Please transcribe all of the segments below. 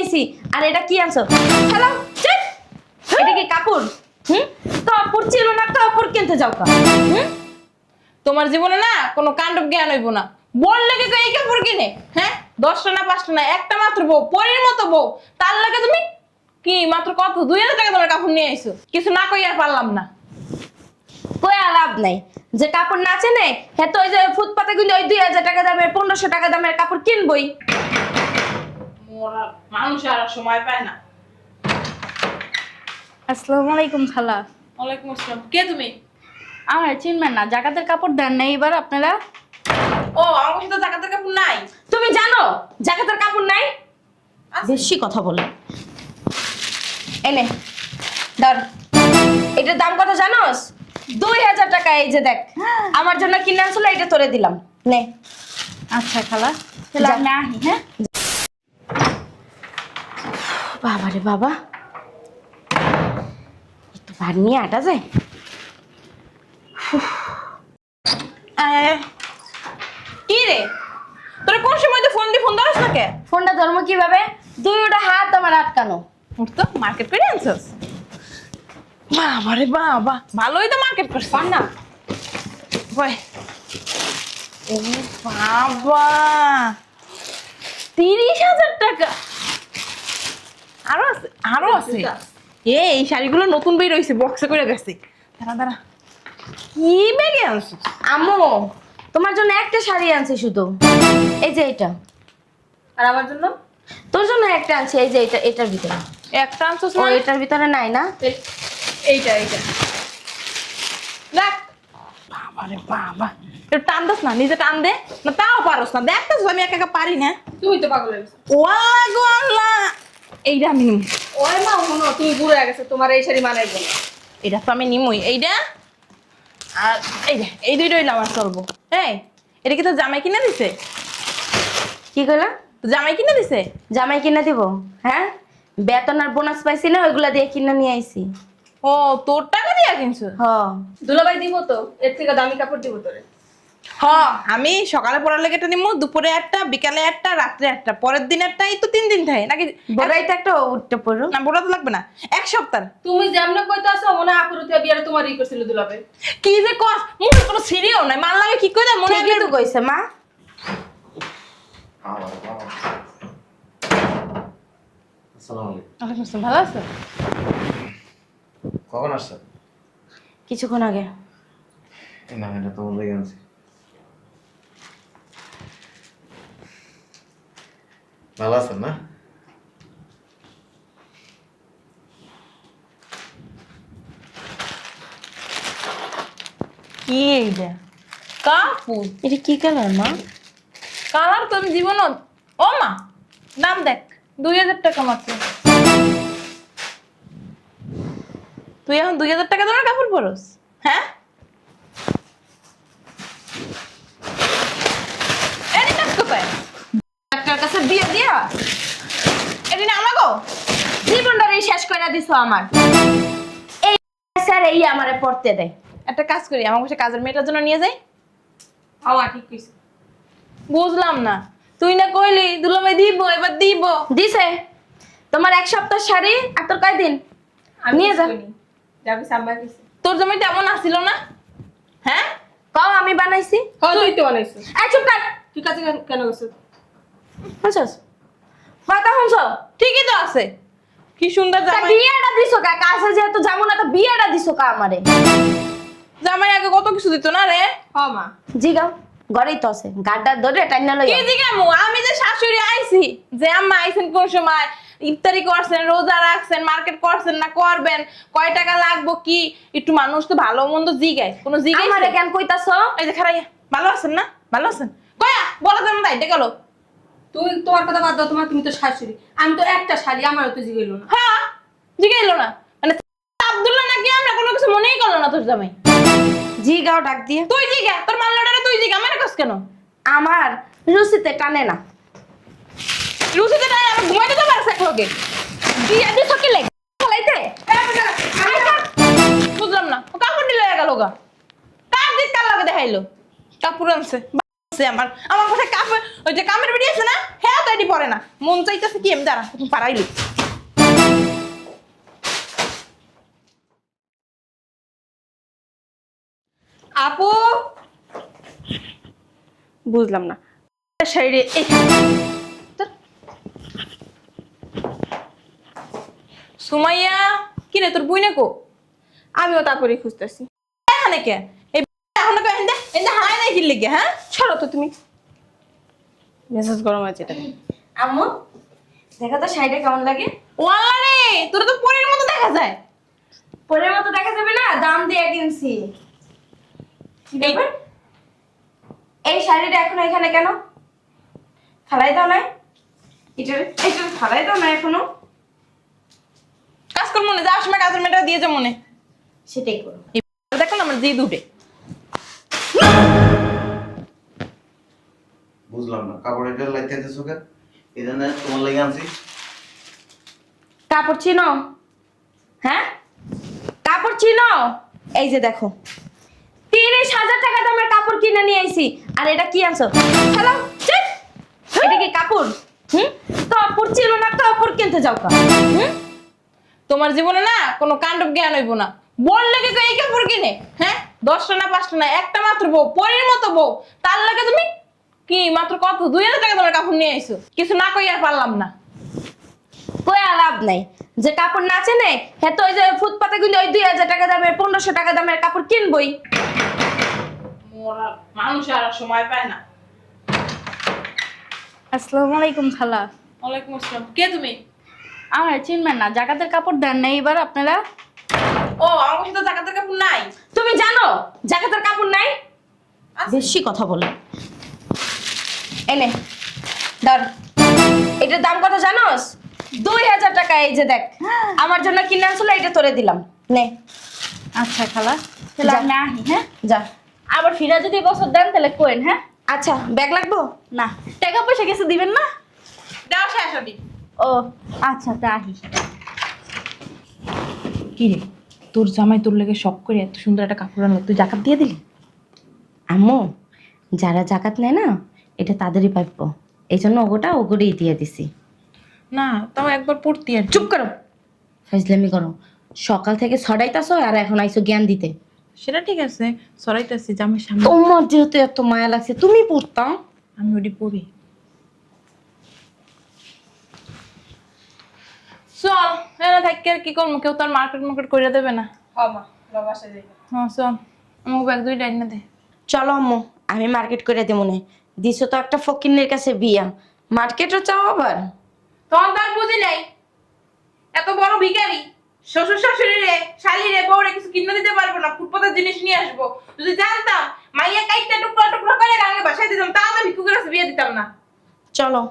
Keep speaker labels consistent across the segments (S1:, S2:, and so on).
S1: আইছি। আর এটা কি আনছো? হ্যালো, চুপ। এটা কি কাপড়? কাপড় ছিল না, কাপড় কিনতে যাও কা?
S2: তোমার জীবনে না কোনো কাণ্ড জ্ঞান হইব না। বললে কি এই কাপড় কিনে? হ্যাঁ, 10টা না 5টা না, একটা মাত্র বউ, পরের মতো বউ। তার লাগে তুমি কি মাত্র কত 2000 টাকা তোমার কাপড় নিয়ে আইছো? কিছু না কই আর পারলাম না।
S1: কই আর লাভ নাই। যে কাপড় না চেনে হ্যাঁ তো ওই যে ফুটপাতে কিন্তু ওই 2000 টাকা দামের 1500 টাকা দামের কাপড় কিনবই।
S2: মোরা মানুষ আর সময় পায় না।
S3: আসসালামু আলাইকুম খালা।
S2: ওয়ালাইকুম আসসালাম। কে তুমি?
S3: আমার চিনবেন না, জাকাতের কাপড় দেন না এবার আপনারা?
S2: ও, আমার সাথে জাকাতের কাপড় নাই।
S1: তুমি জানো জাকাতের কাপড় নাই? বেশি কথা বলে। এনে ধর, এটার দাম কত জানোস? 2000 টাকা। এই যে দেখ, আমার জন্য কিনে আনছিল, এটা তোরে দিলাম, নে।
S3: আচ্ছা খালা, তাহলে
S1: যা।
S3: আমি আহি। হ্যাঁ,
S1: বাবা রে বাবা, একটু ভার নিয়ে আটা যায়।
S2: কি রে, তোরা কোন সময় তো ফোন ধরছ না কে?
S1: ফোনটা ধর্ম কিভাবে? দুইটা হাত আমার আটকানো।
S2: উঠ তো, মার্কেট করে আনছস? বাবা রে বাবা, ভালোই তো মার্কেট করছিস না? ভাই, ও বাবা, 30,000 টাকা। আরো আছে, আরো আছে। এই শাড়িগুলো নতুন বের হইছে, বক্সে করে গেছে। দাঁড়া দাঁড়া, কি ব্যাগে আনছিস?
S1: আম্মু, তোমার জন্য একটা শাড়ি আনছি শুধু, এই যে এটা।
S2: আর আমার জন্য
S1: তোর জন্য একটা আনছি, এই যে এটা, এটার ভিতরে।
S2: একটা আনছিস
S1: ও
S2: মানে?
S1: এটার ভিতরে নাই না?
S2: এইটা দেখ। বাবা রে বাবা, একটু টান দাস না, নিজে টান দে না, তাও পারস না। দেখতেছ আমি একা একা পারি না।
S4: তুই তো পাগল হয়ে গেছো।
S2: ও আল্লাহ গো আল্লাহ, এইটা আমি নিমু।
S4: ওই মা হনো, তুমি বুড়ো হয়ে গেছে, তোমার এই শাড়ি মানাইব না।
S2: এটা তো আমি নিমুই, এইটা আর এইটা, এই দুইটা হইলে আমার চলবো। এই, এটা কি তো জামাই কিনে দিছে?
S1: কি কইলা?
S2: তো জামাই কিনে দিছে?
S1: জামাই কিনে দিব? হ্যাঁ, বেতন আর বোনাস পাইছি না, ওইগুলা দিয়ে কিনে নিয়ে আইছি।
S2: ও, তোর টাকা দিয়া কিনছো?
S1: হ।
S4: দুলাভাই দিব তো, এর থেকে দামি কাপড় দিব তোরে।
S2: হ্যাঁ, আমি সকালে পড়ার লেগে একটা নিমু, দুপুরে একটা, বিকালে একটা, রাত্রে একটা, পরের দিন একটা। এই তো 3 দিন থাকে নাকি?
S1: বড়াই তো একটা উঠতে পড়ো।
S2: না, বড় তো লাগবে না, 1 সপ্তাহ।
S4: তুমি যেমন কইতে আসো মনে হয় আপুরতে বিয়ারে তোমার ই করছিল দুলাভাই।
S2: কি যে কস, মুখে কোনো সিরিও নাই, মান লাগে কি কই না মনে
S1: ঠিকই তো কইছে মা।
S5: আসসালামু আলাইকুম।
S2: ওয়ালাইকুম আসসালাম। ভালো আছো?
S5: কখন আসছেন?
S1: কিছুক্ষণ আগে।
S5: এই না, এটা তোমার লেগে আনছি। ভালো আছেন না?
S2: কি এইটা? কাপড়?
S1: এটা কি কালার মা?
S2: কালার তো আমি জীবন। ও মা, দাম দেখ, 2000 টাকা মাত্র। তুই এখন 2000 টাকা দামের কাপড় পরস? হ্যাঁ, এটি কাজ কোথায়?
S1: ডাক্তার কাছে বিয়ে দিয়া
S2: এটি না আমাগো?
S1: জীবনটারই শেষ করে দিছো আমার। এই স্যার এই আমারে পড়তে দেয়।
S2: একটা কাজ করি, আমার কাছে কাজের মেয়েটার জন্য নিয়ে যাই।
S4: হাওয়া ঠিক কইছে।
S2: বুঝলাম না, তুই না কইলি দুলাভাই দিব, এবার দিব।
S1: দিছে তোমার 1 সপ্তাহ শাড়ি আর তোর কয়দিন?
S4: আমি
S1: নিয়ে যা।
S4: যাবি সাম্বা কইছে।
S2: তোর জমি তেমন আসছিল না? হ্যাঁ,
S1: কও আমি বানাইছি।
S4: হ্যাঁ তুই তো বানাইছিস।
S1: এই চুপ কর।
S4: তুই কাছে কেন গেছিস?
S1: বুঝছস? কথা শুনছো?
S2: ঠিকই তো আছে। কি সুন্দর
S1: তা
S2: জামাই।
S1: বিয়েটা দিছো কা? কাছে যেহেতু যাবো না, তো বিয়েটা দিছো কা আমারে?
S2: জামাই আগে কত কিছু দিত না রে?
S4: হ্যাঁ মা।
S1: জিগাও, ঘরেই তো আছে, গাড্ডা ধরে টাইনা লই।
S2: কি জিগামু, আমি যে শাশুড়ি আইছি, যে আম্মা আইছেন কোন সময়, ইফতারি করছেন, রোজা রাখছেন, মার্কেট করছেন না করবেন, কয় টাকা লাগবো কি, একটু মানুষ তো ভালো মন্দ জিগায়, কোন জিগাই
S1: আমারে কেন কইতাছো?
S2: এই যে খারাইয়া, ভালো আছেন না? ভালো আছেন? কয়া বলা যান না, এটা গেল।
S4: তুই তোমার কথা বাদ দাও, তোমার তুমি তো শাশুড়ি। আমি তো একটা শাড়ি, আমারও তো জিগাইলো না।
S2: হ্যাঁ, জিগাইলো না মানে আব্দুল্লাহ নাকি আমরা কোনো কিছু মনেই করলো না তোর জামাই।
S1: জিগাও ডাক দিয়ে।
S2: তুই জিগা, তোর মাল্লাটারে তুই জিগা, মানে কস কেন?
S1: আমার রুচিতে টানে না।
S2: রুচিতে নাই, আমি ঘুমাইতে তো পারছ এক লগে।
S1: বিয়ে দিছো কি লাগে? ফলাইতে?
S2: বুঝলাম না, ও কাপড় দিলে গেল গা, কার দিক কার লগে দেখাইলো? কাপড় আনছে সে আমার আমার কথায় কাপড় ওই যে কামের বেরিয়ে আছে না হ্যাঁ তো এটি পরে না মন চাইতেছে কি আমি দাঁড়া তুমি পারাইলি
S1: আপু, বুঝলাম না শাড়ি
S2: সুমাইয়া কি রে তোর বই না কো
S1: আমিও তারপরে খুঁজতেছি।
S2: এখানে কে এই এখন কো এন্ডে এন্ডে হাই নাই কি লিগে হ্যাঁ
S1: ছাড়ো তো তুমি, মেসেজ গরম আছে এটা। আম্মু দেখো তো শাড়িটা কেমন লাগে।
S2: ওয়াল্লা রে তোর তো পরীর মতো দেখা যায়
S1: পরের মতো দেখা যাবে না, দাম দিয়ে কিনছি। কি ব্যাপার? এই শাড়িটা এখন এখানে কেন? ফালাই দাও না, এটা ফালাই দাও না এখনো।
S2: কাজ কর মনে যাওয়ার সময় কাজের মেয়েটা দিয়ে যা মনে
S1: সেটাই করো।
S2: দেখো না আমার জিদ উঠে
S5: বুঝলাম না কাপড় এটা লাইতেছো কেন? এই জন্য তোমার লেগে আনছি।
S1: কাপড় চিনো? হ্যাঁ কাপড় চিনো? এই যে দেখো 30,000 টাকা দামের কাপড় কিনে নিয়ে আইছি, আর এটা কি আনছো? হ্যালো চেক, এটা কি কাপড়? কাপড় চিনো না, কাপড় কিনতে যাও কা?
S2: তোমার জীবনে না কোনো কাণ্ডব জ্ঞান হইব না বললে কি এই কাপড় কিনে হ্যাঁ 10টা না 5টা না একটা মাত্র বউ পরীর মতো বউ তার লাগে তুমি কি মাত্র কত 2000 টাকা তোমার কাপড় নিয়ে আইছো কিছু না কই আর পারলাম না
S1: কই আর লাভ নাই, যে কাপড় নাচে নেই হ্যাঁ তো ওই যে ফুটপাতে গুলো ওই 2000 টাকা দামের 1500 টাকা দামের কাপড় কিনবই।
S2: মোরা মানুষ আর সময় পায় না।
S3: আসসালামু আলাইকুম খালা।
S2: ওয়ালাইকুম আসসালাম কে তুমি?
S3: আমার চিনবেন না, জাকাতের কাপড় দেন না এবার আপনারা?
S2: ও আমার কাছে তো জাকাতের কাপড় নাই।
S1: তুমি জানো জাকাতের কাপড় নাই? বেশি কথা বলে। এনে ধর, এটার দাম কত জানোস? 2000 টাকা। এই যে দেখ আমার জন্য কিনে আনছিল, এটা তোরে দিলাম, নে।
S3: আচ্ছা খালা, তাহলে
S1: যা।
S3: আমি আহি। হ্যাঁ,
S1: যা।
S3: আবার ফিরা যদি বছর দেন তাহলে কোয়েন। হ্যাঁ,
S1: আচ্ছা ব্যাগ লাগবো?
S3: না টাকা পয়সা কিছু দিবেন না?
S2: দাও শেষ হবি।
S3: ও আচ্ছা, তা আহি।
S2: কি রে তোর জামাই তোর লেগে শখ করে এত সুন্দর একটা কাপড় আনলো তুই জাকাত দিয়ে দিলি?
S1: আম্মু যারা জাকাত নেয় না এটা তাদেরই প্রাপ্য, এই জন্য ওগোটাই দিয়ে দিছি।
S2: না তাও একবার পড়তি আর
S1: চুপ করো, ফাইজলামি করো। সকাল থেকে ছড়াইতাছো আর এখন আইছো জ্ঞান দিতে।
S2: সেটা ঠিক আছে সরাইতেছি জামাই সামনে
S1: তোমার যেহেতু এত মায়া লাগছে তুমি পড়তাম।
S2: আমি ওটি পড়ি। চল এনে থাকি আর কি করবো কেউ তার মার্কেট করে দেবে না। হ্যাঁ চল আমাকে ব্যাগ দুইটা এনে দে।
S1: চলো আম্মু আমি মার্কেট করে দেবো না, দিছো তো একটা ফকিন্নের কাছে বিয়া, মার্কেটও চাও আবার?
S2: তখন তার বুঝি নাই এত বড় ভিখারি শ্বশুর শাশুড়ি রে শালি রে বউরে কিছু কিনে দিতে পারবো না ফুটপাতের জিনিস নিয়ে আসবো। যদি জানতাম মাইয়া কাইটটা টুকরা টুকরা করে রাঙে বাসায় দিতাম তাও তো ভিক্ষুকের কাছে বিয়ে দিতাম না।
S1: চলো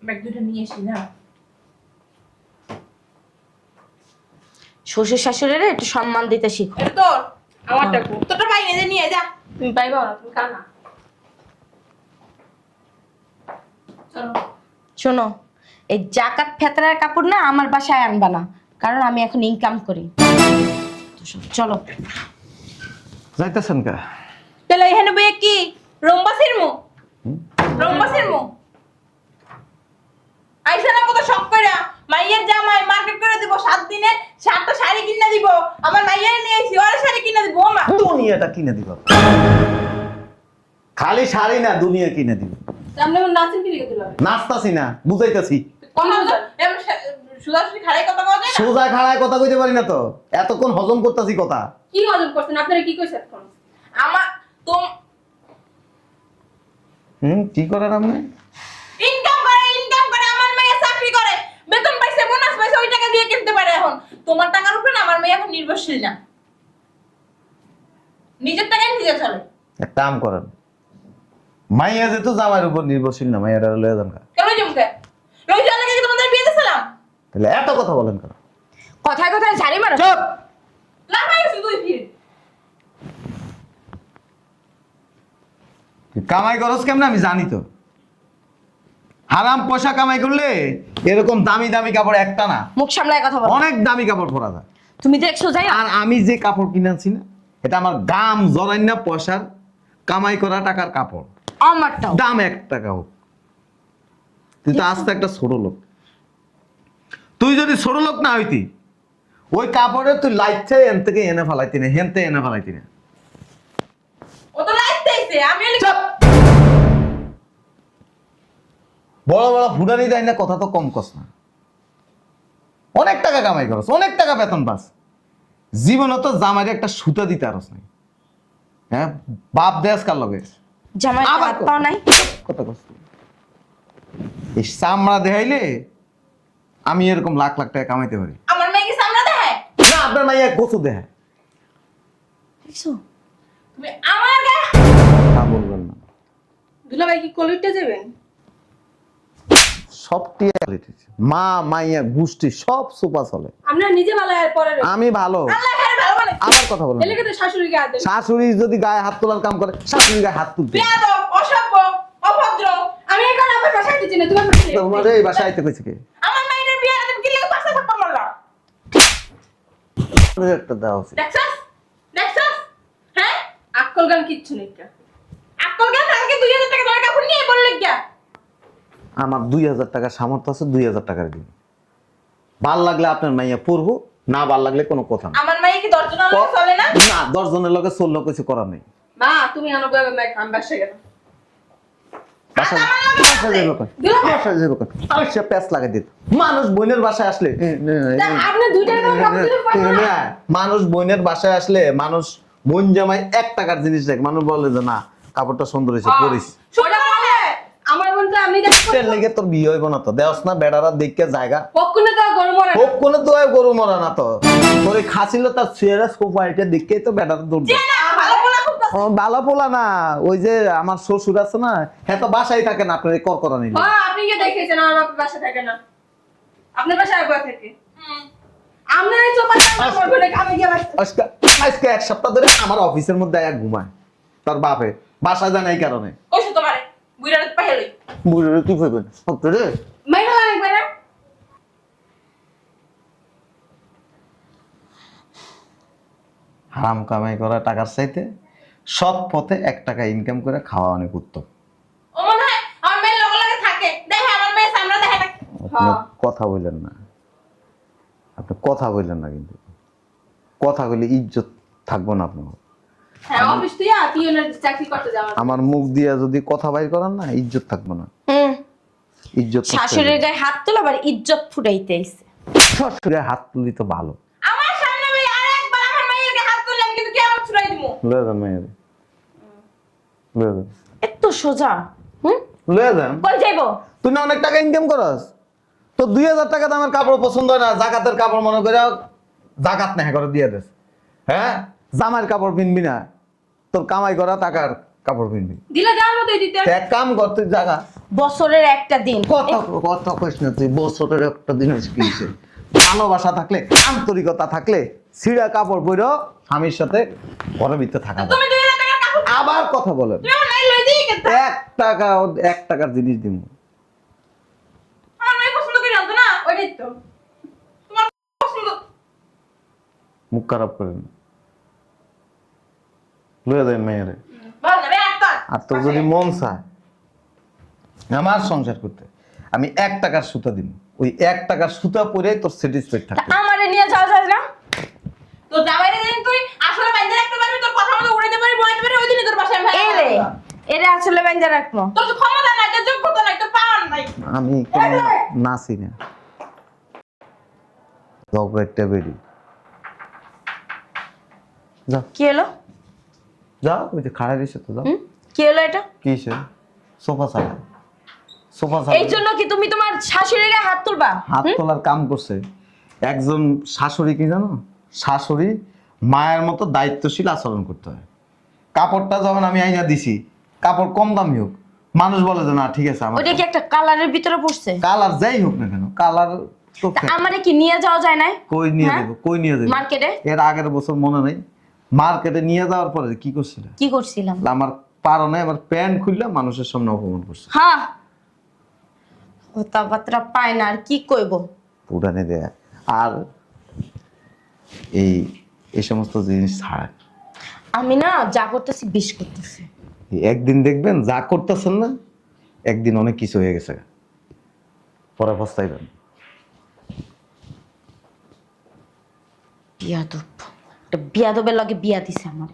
S2: ব্যাগ দুইটা নিয়ে আসি না।
S1: শ্বশুর শাশুড়ির একটু সম্মান দিতে শিখো।
S2: এটা তোর আমারটা কো তোরটা পাই না যে নিয়ে যা।
S4: তুমি পাইবা না, তুমি কানা। চলো।
S1: শোনো এই জাকাত ফেতরার কাপড় না আমার বাসায় আনবা না, কারণ আমি এখন ইনকাম করি। চলো।
S5: যাইতেছেন কা?
S2: তাহলে এখানে বইয়ে কি রম্বাসের মো আইসা না কত শখ করে মাইয়ের জামাই মার্কেট করে দিব 7 দিনে 7টা শাড়ি কিনে দিব আমার মাইয়ের নিয়ে আইছি ওর শাড়ি কিনে দিব মা
S6: দুনিয়াটা কিনে দিব, খালি শাড়ি না দুনিয়া কিনে দিব।
S4: সামনে আমার নাচেন কি লিখে দিল?
S6: নাচতাছি না, বুঝাইতাছি।
S2: কোন এমন সুদাসুদি খাড়াই কথা কওয়া যায় না।
S6: সোজা খাড়ায় কথা কইতে পারি না তো, এতক্ষণ হজম করতেছি কথা।
S4: কি হজম করছেন আপনারা? কি কইছেন এখন?
S2: আমার তোম
S6: কি করেন আপনি?
S2: ইনকাম করে আমার মেয়ে চাকরি করে বেতন পাইছে বোনাস পাইছে ওই টাকা দিয়ে কিনতে পারে এখন তোমার টাকার উপরে না আমার মেয়ে এখন নির্ভরশীল না নিজের টাকায় নিজে চলে।
S6: এক কাম করেন, মাইয়া যেহেতু জামাইয়ের উপর নির্ভরশীল না, মাইয়াটা লয়ে যান কা।
S2: কেন জমকে লই যাওয়ার লাগে কি তোমাদের বিয়ে দিছিলাম?
S6: তাহলে এত কথা বলেন কেন?
S1: কথায় কথায় ঝাড়ি মারো।
S6: চুপ!
S2: লাগাইছি তুই ফির
S6: তুই কামাই করস কেমনে আমি জানি তো। হারাম পয়সা কামাই করলে এরকম দামি দামি কাপড় একটা না,
S1: মুখ সামলায় কথা বলো।
S6: অনেক দামি কাপড় পরা যায়।
S1: তুমি দেখছো যাই
S6: আর আমি যে কাপড় কিনেছি না, এটা আমার গাম জরাইন না পয়সার কামাই করা টাকার কাপড়।
S1: আমারটাও।
S6: দাম 1 টাকা হোক, তুই তো আস্তে একটা ছোট লোক। তুই যদি ছোট লোক না হইতি, ওই কাপড়ে তুই লাইটছে এন থেকে এনে ফেলাইতি না, হেনতে এনে ফেলাইতি না।
S2: ও তো লাইতেছে আমি
S6: চাপ! বড় বড় ফুটানি দেয় না, কথা তো কম কস না। অনেক টাকা কামাই করস, অনেক টাকা বেতন পাস, জীবনে তো জামাইরে একটা সুতা দিতে আরস নাই। হ্যাঁ, বাপ দেশ কার লগে
S1: জামাই
S6: আবার
S1: হাত পাও নাই।
S6: কথা কস। এই চামড়া দেখাইলে আমি এরকম লাখ লাখ টাকা কামাইতে পারি
S2: আমার মেয়ে কি সামনে দেখায়?
S6: না। আপনার মাইয়া কচু দেখায়,
S1: দেখছো?
S2: তুমি আমার গায়ে
S6: তা বলবেন না।
S4: দুলাভাই কি কলিটে যাবেন?
S6: সব টিয়া মা মাইয়া গোষ্ঠী সব সুপা চলে।
S4: আমরা নিজে ভালো আর পরে
S6: আমি ভালো,
S2: আল্লাহ খালি ভালো মানে
S6: আবার কথা বলেন।
S4: এলাকা তো শাশুড়িকে আদেন।
S6: শাশুড়ি যদি গায়ে হাত তোলার কাম করে, শাশুড়ি গায়ে হাত তুলতে।
S2: বেয়াদব, অসভ্য, অভদ্র।
S4: আমি এখন আপনার বাসায় দিচ্ছি না, তোমার
S6: তোমার এই বাসায় আইতে কইছে কে?
S2: আমার মেয়ের বিয়ে তুমি কি লাগে পাশে থাকবা মারলা?
S6: একটা দাও আছে।
S2: দেখছস? দেখছস? হ্যাঁ?
S4: আক্কল গান কিচ্ছু নেই কা।
S2: আকল জ্ঞান থাকে 2000 টাকা তোমার কাপড় নিয়ে বললে কি?
S6: আমার 2000 টাকা সামর্থ্য আছে, 2000 টাকার দিন। ভাল লাগলে আপনার মাইয়া পড়বো, না ভাল লাগলে কোনো কথা না।
S2: আমার মেয়ে কি দর্জন আলো চলে না?
S6: না, 10 জনের লগে 16 কিছু করার নেই।
S4: মা তুমি আনো বাবা মা কাম বাসায় গেল।
S6: বাসায় যাবো কেন? বাসায় যাবো কেন? আচ্ছা, প্যাঁচ লাগাই দিত। মানুষ বোনের বাসায় আসলে
S4: আপনি 2 টাকা দাম কাপড় দিতে পারবেন না।
S6: মানুষ বোনের বাসায় আসলে মানুষ বোন জামাই 1 টাকার জিনিস দেখ, মানুষ বলে যে না কাপড়টা সুন্দর হয়েছে, পরিস।
S4: ওটা বলে আমার বোনটা আপনি দেখো
S6: তেল লেগে তোর বিয়ে হইব না তো, দেওস না বেড়ারা দেখে জায়গা
S4: পক্ষনে তো গরম মরে
S6: হোক কোনো তো গরু মরা না তো। তোর খাছিল তার সুয়েরা সোফাইটা দেখে তো বেড়ারা দৌড় দেয়।
S2: ভালো বলা খুব
S6: ও, ভালো পোলা না, ওই যে আমার শ্বশুর আছে না, হ্যাঁ তো বাসায় থাকে না, আপনার এই করকরা নিলে।
S4: হ্যাঁ আপনি কি দেখেছেন আমার বাপের বাসা থাকে না? আপনার বাসায় বসে থাকে। আপনার এই চোপা আমার বোনে কামে গিয়ে বাসা।
S6: আজকে আজকে 1 সপ্তাহ ধরে আমার অফিসের মধ্যে এক ঘুমায় তার বাপে, বাসা যায় না এই কারণে।
S2: কইছো তোমারে বুইড়ার পাহেলই
S6: বুঝলে কি হইবেন রে?
S4: মাইরা লাগবে না।
S6: হারাম কামাই করা টাকার চাইতে সৎ পথে 1 টাকা ইনকাম করে খাওয়া অনেক উত্তম।
S2: ও মনে হয় আমার মেয়ে লগে লগে থাকে দেখে আমার মেয়ে সামনে দেখে না।
S6: আপনি কথা বললেন না, আপনি কথা বললেন না, কিন্তু কথা বলে ইজ্জত থাকবো না আপনার।
S4: হ্যাঁ অফিস থেকে পিওনের চাকরি করতে যাওয়া।
S6: আমার মুখ দিয়া যদি কথা বাইর করান না, ইজ্জত থাকবো না। ইজ্জত নষ্ট হয়ে
S1: শাশুড়ির
S6: যাবে।
S1: গায়ে হাত তোলা আবার ইজ্জত ফুটাইতে আইছে।
S6: শ্বশুরে হাত তুলি তো ভালো।
S2: আমার সামনে ভাই আরেকবার আমার মেয়ের গায়ে হাত তুললাম কিন্তু কেমন ছুড়াই দিমু।
S6: লয়ে যান মাইয়ারে, লয়ে যান,
S1: এত সোজা।
S6: লয়ে যান।
S1: কই যাইবো?
S6: তুই না অনেক টাকা ইনকাম করস, তো 2000 টাকা দামের কাপড় পছন্দ হয় না, জাকাতের কাপড় মনে করে জাকাত না করে দিয়ে দেস। হ্যাঁ, জামার কাপড় কিনবি না, তোর কামাই করা টাকার কাপড় কিনবি।
S4: দিলে যাওয়ার মতোই দিতে।
S6: এক কাম কর, তুই জাগা
S1: বছরের একটা দিন।
S6: কথা কইস না, তুই বছরের একটা দিন কিনছে। ভালোবাসা থাকলে, আন্তরিকতা থাকলে ছিঁড়া কাপড় পরো স্বামীর সাথে ঘরের ভিতরে থাকা যায়।
S2: তুমি 2000 টাকার কাপড়
S6: আবার কথা বলেন,
S2: তুমি আমার মেয়ে লই দিই কিন্তু
S6: 1 টাকা 1 টাকার জিনিস দিব।
S2: আমার মেয়ে পছন্দ করে জানতো না
S4: ওইটাই তো।
S2: তোমার পছন্দ।
S6: মুখ খারাপ করেন না, লয়ে দেন মেয়েরে।
S2: ভালো না বে একটা
S6: আর তোর যদি মন চায় আমার সংসার করতে, আমি 1 টাকার সুতা দিব, ওই 1 টাকার সুতা পরে তোর স্যাটিসফাইড
S1: তা
S6: থাকবে।
S1: আমারে নিয়ে যাওয়া যায় না?
S2: তো জামাইরে দিন তুই আসলে বাইন্দা রাখতে পারবি তোর কথা মতো উড়াইতে পারবি বলাইতে পারবি ওই দিনই তোর বাসায় ভাই
S1: এরে এরে আসলে বাইন্দা রাখবো।
S2: তোর তো ক্ষমতা নাই তোর যোগ্যতা নাই তোর পাওয়ার নাই।
S6: আমি কোনো নাচি না, একটা বেরি যাও
S1: কি হলো?
S6: যাও, ওই যে খাড়া দিছে তো যাও।
S1: কি হলো এটা?
S6: কিসে? সোফা সালা, সোফা
S1: এই
S6: সালা
S1: জন্য কি তুমি তোমার শাশুড়ির গায়ে হাত তুলবা?
S6: হাত তোলার কাম করছে একজন শাশুড়ি। কি জানো, শাশুড়ি মায়ের মতো দায়িত্বশীল আচরণ করতে হয়। কাপড়টা যখন আমি আইনা দিছি, কাপড় কম দামি হোক, মানুষ বলে যে না ঠিক আছে, আমার
S1: ওটা কি একটা কালারের ভিতরে পড়ছে?
S6: কালার যাই হোক না কেন, কালার তো
S1: তা আমারে কি নিয়ে যাওয়া যায় না?
S6: কই নিয়ে
S1: হ্যাঁ?
S6: যাবো, কই নিয়ে যাবো?
S1: মার্কেটে?
S6: এর আগের বছর মনে নেই, মার্কেটে নিয়ে যাওয়ার পরে কি করছিল,
S1: কি করছিলাম?
S6: আমার পারো নাই, আমার প্যান্ট খুললে মানুষের সামনে অপমান করছে।
S1: হ্যাঁ, কথাবার্তা পায় না আর কি কইব।
S6: উঠানে দেয়া আর এই এই সমস্ত জিনিস ছাড়া
S1: আমি না যা করতেছি বেশ করতেছি।
S6: একদিন দেখবেন যা করতেছেন না, একদিন অনেক কিছু হয়ে গেছে, পরে পস্তাইবেন।
S1: বিয়াদব, একটা বিয়াদবের লগে বিয়া দিছে আমার।